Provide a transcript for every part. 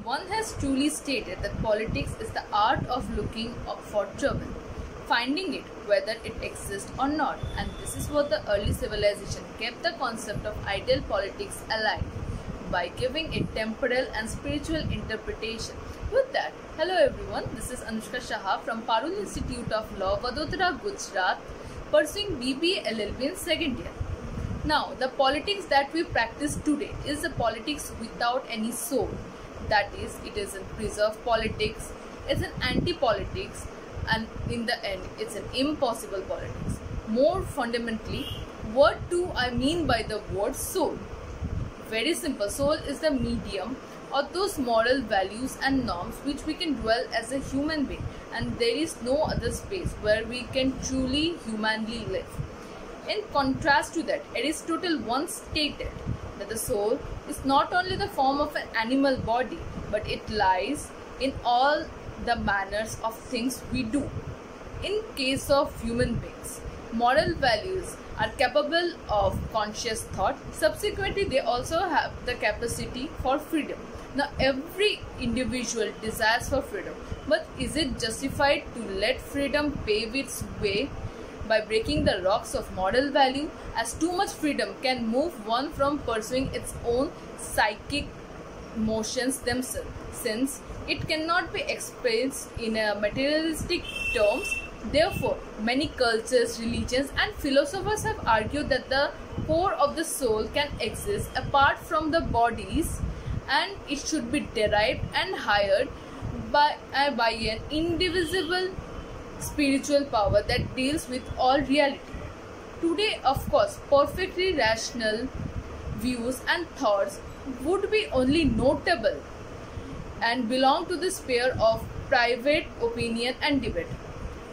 One has truly stated that politics is the art of looking for trouble, finding it whether it exists or not, and this is what the early civilization kept the concept of ideal politics alive by giving it temporal and spiritual interpretation. With that, hello everyone, this is Anushka Shah from Parul Institute of Law, Vadodara, Gujarat, pursuing BBA LLB in second year. Now, the politics that we practice today is a politics without any soul. That is, it is a preserved politics, it's an anti-politics, and in the end, it's an impossible politics. More fundamentally, what do I mean by the word soul? Very simple. Soul is the medium or those moral values and norms which we can dwell as a human being, and there is no other space where we can truly humanly live. In contrast to that, Aristotle once stated that the soul is not only the form of an animal body, but it lies in all the manners of things we do. In case of human beings, moral values are capable of conscious thought. Subsequently, they also have the capacity for freedom. Now, every individual desires for freedom, but is it justified to let freedom pave its way by breaking the rocks of moral value, as too much freedom can move one from pursuing its own psychic motions themselves, since it cannot be expressed in a materialistic terms. Therefore, many cultures, religions and philosophers have argued that the core of the soul can exist apart from the bodies, and it should be derived and hired by an indivisible spiritual power that deals with all reality. Today, of course, perfectly rational views and thoughts would be only notable and belong to the sphere of private opinion and debate.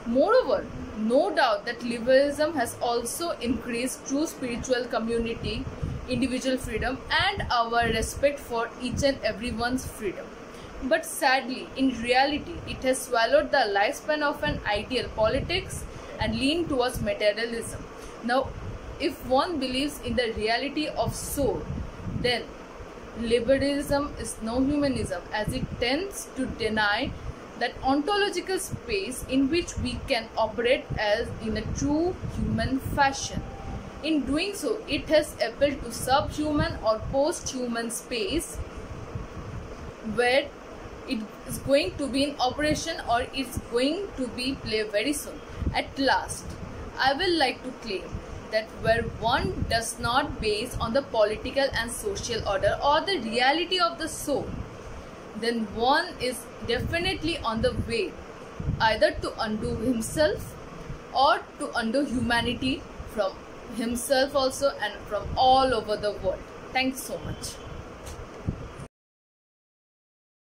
Moreover, no doubt that liberalism has also increased true spiritual community, individual freedom and our respect for each and everyone's freedom. But sadly, in reality, it has swallowed the lifespan of an ideal politics and leaned towards materialism. Now, if one believes in the reality of soul, then liberalism is no humanism, as it tends to deny that ontological space in which we can operate as in a true human fashion. In doing so, it has appealed to subhuman or post-human space where it is going to be in operation or it's going to be play very soon. At last, I will like to claim that where one does not base on the political and social order or the reality of the soul, then one is definitely on the way either to undo himself or to undo humanity from himself also and from all over the world. Thanks so much.